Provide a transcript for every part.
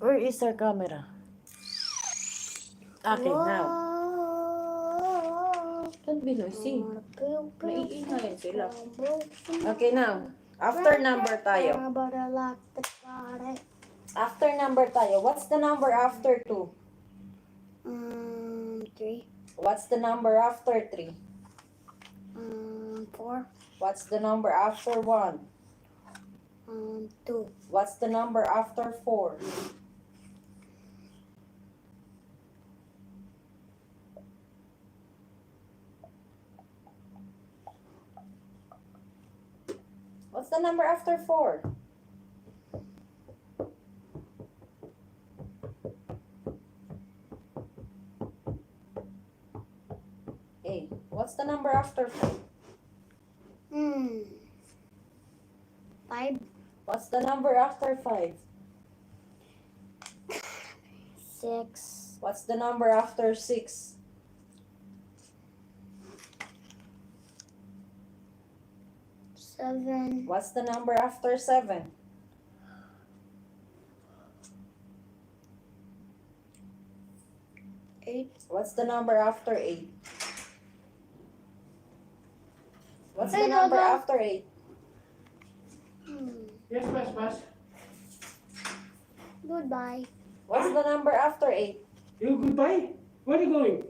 Where is our camera? Okay, now. Don't be noisy. Maiingay sila. Okay, now. After number tayo. After number tayo. What's the number after 2? 3. What's the number after 3? 4. What's the number after 1? 2. What's the number after 4? What's the number after 4? Hey, what's the number after 4? 5. What's the number after 5? 6. What's the number after 6? 7. What's the number after 7? 8. What's the number after 8? What's the Hey, number Dodo. after 8? Yes, Pas. Goodbye. What's the number after 8? You goodbye? Where are you going?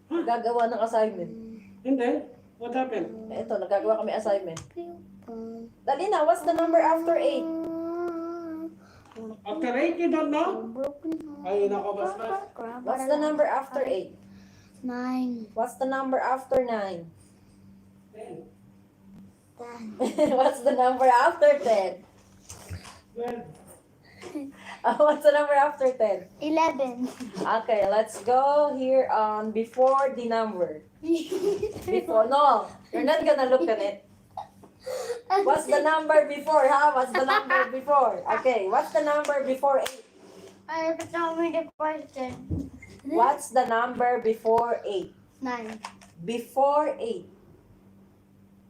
Gagawa ng assignment. And then, what happened? Ito, nagagawa kami assignment. Dali na, what's the number after 8? After 8, you don't know? Broken Ay, nako, Pas. What's the number after 8? 9. What's the number after 9? 10. 10. What's the number after 10? 12. What's the number after 10? 11. Okay, let's go here on before the number. Before, no, you're not gonna look at it. What's the number before, huh? What's the number before? Okay, what's the number before 8? I have to tell me the question. What's the number before 8? 9. Before 8.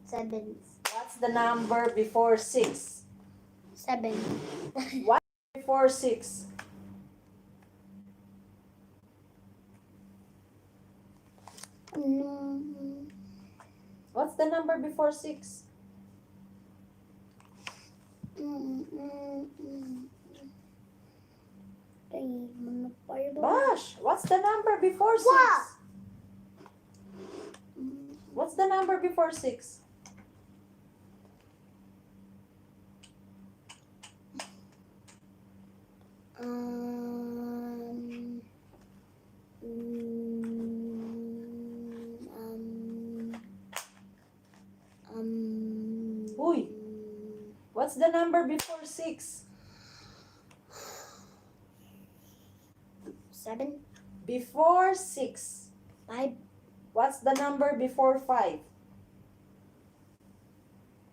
7. What's the number before 6? 7. What before 6? What's the number before 6? Bash, what's the number before 6? What? What's the number before 6? Uy, what's the number before 6? 7. Before 6. 5. What's the number before 5?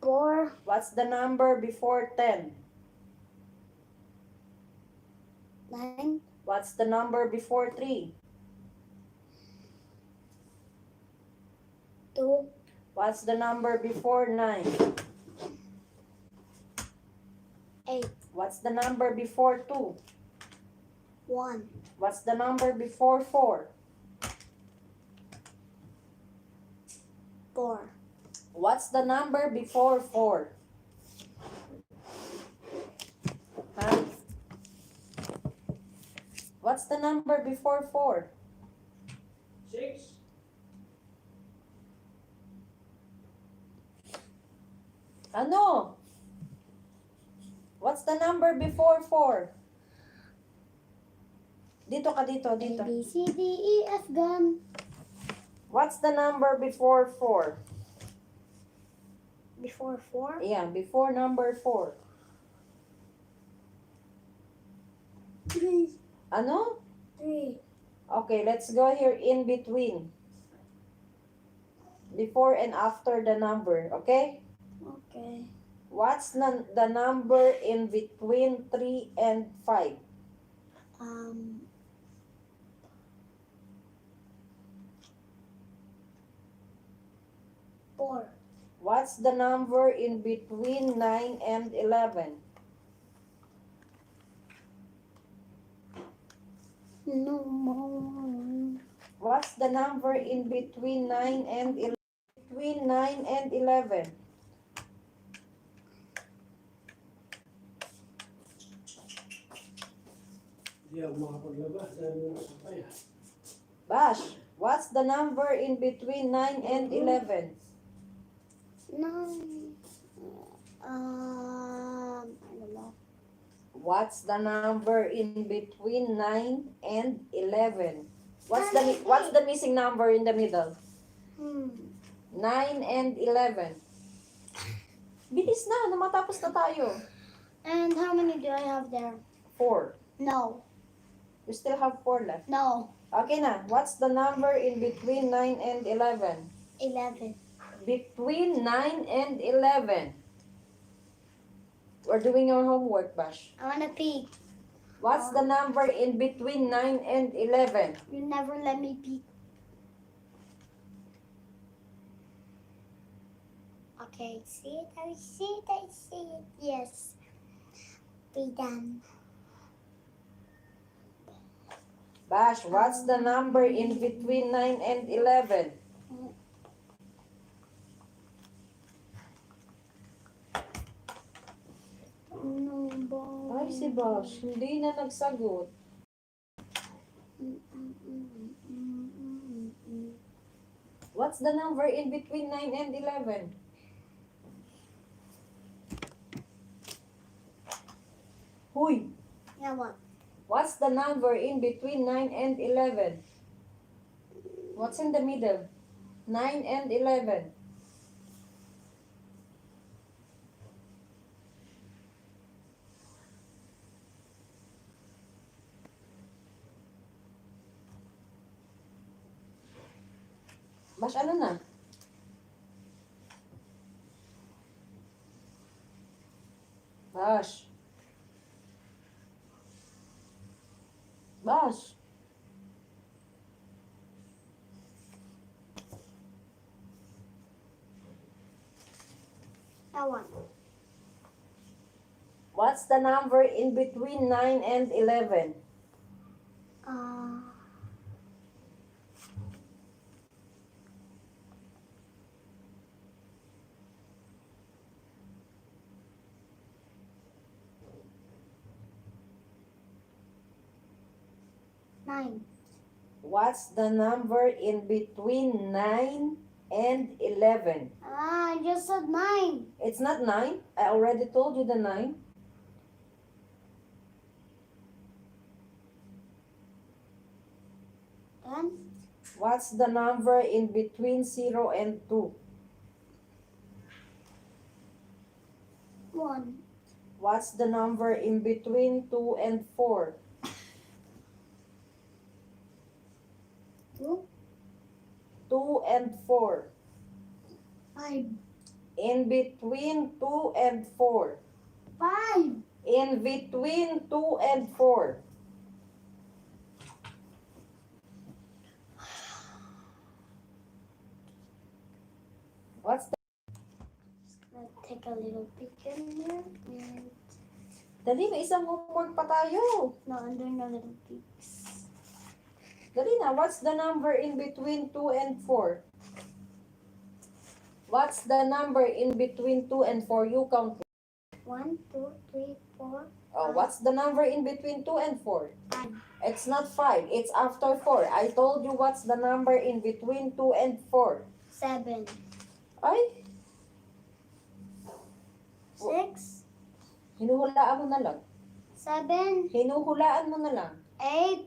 4. What's the number before 10? 9. What's the number before 3? 2. What's the number before 9? 8. What's the number before 2? 1. What's the number before 4? 4. What's the number before 4? Huh? What's the number before 4? 6. Ano? What's the number before 4? Dito ka, dito. A, B, C, D, E, F, gun. What's the number before 4? Before 4? Yeah, before number 4. 3. Ano? 3. Okay, let's go here in between. Before and after the number, okay? Okay. What's the number in between 3 and 5? 4. What's the number in between 9 and 11? No more. What's the number in between 9 and 11? Between 9 and 11. Hindi ako makapaglabas. Dahil mo nasakay. Bash, what's the number in between 9 and 11? No. I don't know. What's the number in between 9 and 11? What's the missing number in the middle? 9 and 11. Bilis na, matapos na tayo. And how many do I have there? 4. No. You still have 4 left. No. Okay na, what's the number in between 9 and 11? 11. Between 9 and 11. We're doing your homework, Bash. I want to peek. What's the number in between 9 and 11? You never let me peek. Okay, see it, I see it, I see it. Yes. Be done. Bash, what's the number in between 9 and 11? No, boy. Ay, si Bash, hindi na nagsagot. What's the number in between 9 and 11? Huy, Yeah, what? what's the number in between 9 and 11? What's in the middle? 9 and 11. Bash, ano na? Bash. Bash. That one. What's the number in between 9 and 11? Uh, Nine. What's the number in between 9 and 11? Ah, I just said 9. It's not 9. I already told you the 9. Then What's the number in between 0 and 2? 1. What's the number in between 2 and 4? 2. 2 and 4. 5. In between 2 and 4. 5. In between 2 and 4. What's the... Let's take a little peek in there. And Dali, may isang homework pa tayo. no, I'm doing a little peeks. Dali na, what's the number in between 2 and 4? What's the number in between 2 and 4? You count. 1, 2, 3, 4. Oh, what's the number in between 2 and 4? 5. It's not 5, it's after 4. I told you what's the number in between 2 and 4. 7. Ay, 6. hinuhulaan mo na lang. 7. Hinuhulaan mo na lang. 8.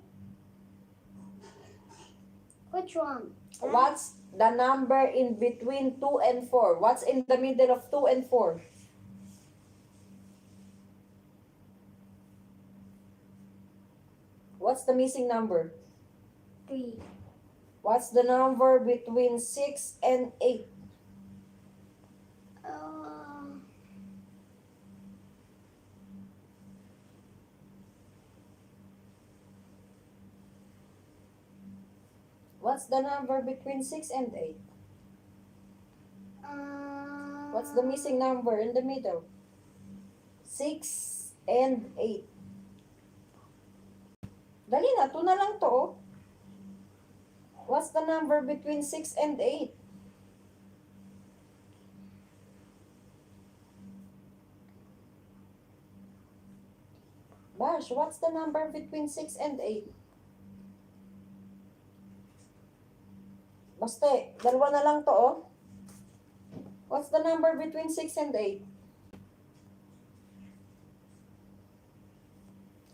Which one? What's the number in between 2 and 4? What's in the middle of 2 and 4? What's the missing number? 3. What's the number between 6 and 8? What's the number between 6 and 8? What's the missing number in the middle? 6 and 8. Dali na, 2 na lang to, oh. What's the number between 6 and 8? Bash, what's the number between 6 and 8? Basta, dalawa na lang to, oh. What's the number between 6 and 8?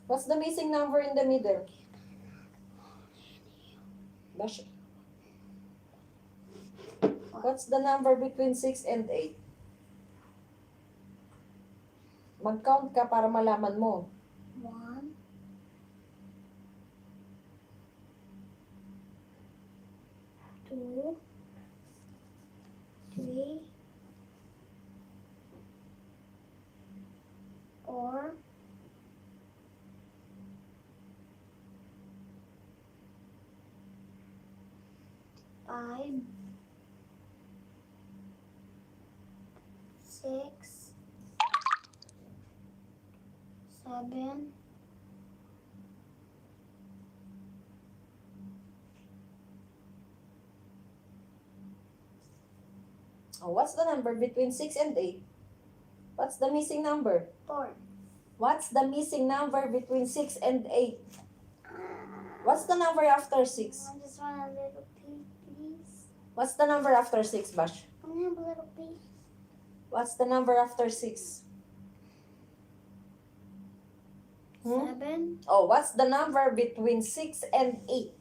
What's the missing number in the middle? Bash. What's the number between 6 and 8? Mag-count ka para malaman mo. 1, 2, 3, 4, 5, 6, 7, 8. Oh, what's the number between 6 and 8? What's the missing number? 4. What's the missing number between 6 and 8? What's the number after 6? I just want a little pee, please. What's the number after 6, Bash? Can I have a little pee? What's the number after 6? 7. Oh, what's the number between 6 and 8?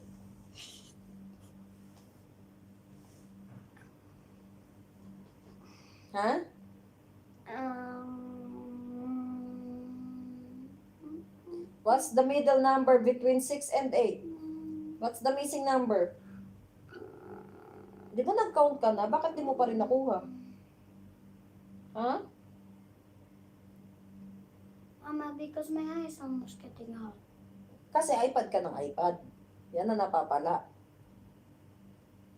Huh? What's the middle number between 6 and 8? What's the missing number? Di ba nag-count ka na? Bakit di mo pa rin nakuha? Huh? Mama, because my eye is almost getting out. Kasi iPad ka ng iPad. Yan na napapala.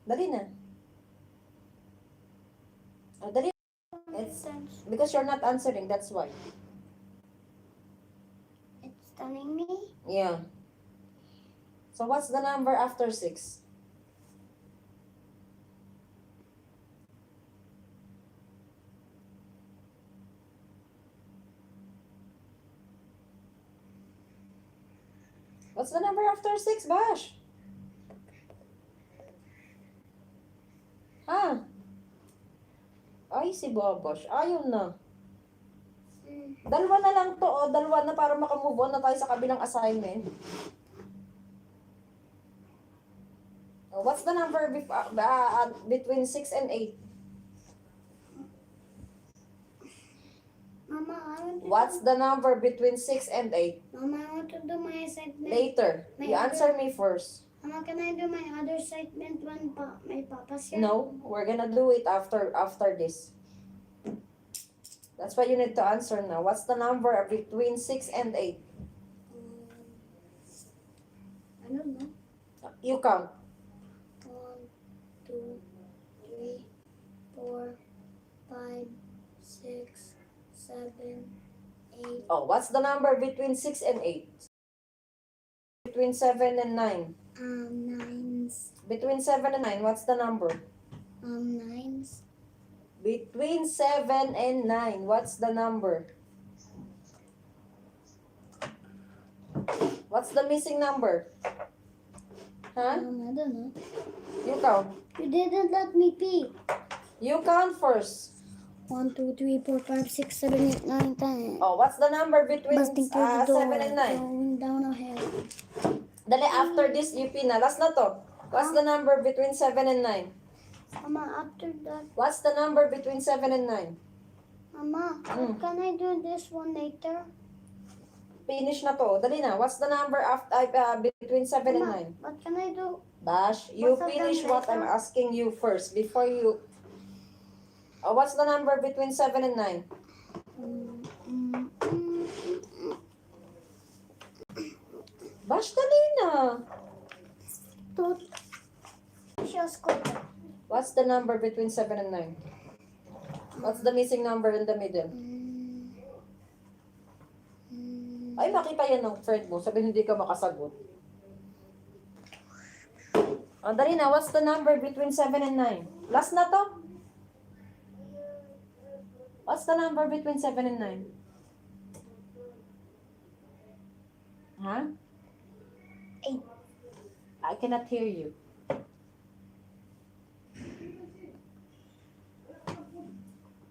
Dali na. Oh, dali. It's because you're not answering, that's why. It's telling me. Yeah. So what's the number after 6? What's the number after 6, Bash? Ha? Ay, si Bobosh. Ayun na. Dalawa na lang to, oh. Dalawa na para makamove on na tayo sa kabilang assignment. Oh, what's the number between 6 and 8? Mama, I want to What's the number between 6 and 8? Mama, I want to do my assignment. Later. You answer me first. Mama, can I do my other assignment when my papa's here? No, we're gonna do it after this. That's why you need to answer now. What's the number between 6 and 8? I don't know. You count. 1, 2, 3, 4, 5, 6, 7, 8. Oh, what's the number between 6 and 8? Between 7 and 9. 9s. Between 7 and 9, what's the number? 9s. Between 7 and 9, what's the number? What's the missing number? Huh? I don't know. You count. You didn't let me pee. You count first. 1, 2, 3, 4, 5, 6, 7, 8, 9, 10. Oh, what's the number between Busting through the door. 7 and 9? Going down a hill. Dali, after this, UP na. Last na to. What's the number between 7 and 9? Mama, after that, What's the number between 7 and 9? Mama, can I do this one later? Finish na to. Dali na. What's the number between 7 and Mama, 9? what can I do? Bash, you What's the finish number what I'm later? asking you first before you... what's the number between 7 and 9? Bash, dali na. Just go. What's the number between 7 and 9? What's the missing number in the middle? Ay, makita yan ng friend mo. Sabihin hindi ka makasagot. O, dali na. What's the number between 7 and 9? Last na to? What's the number between 7 and 9? Huh? 8. I cannot hear you.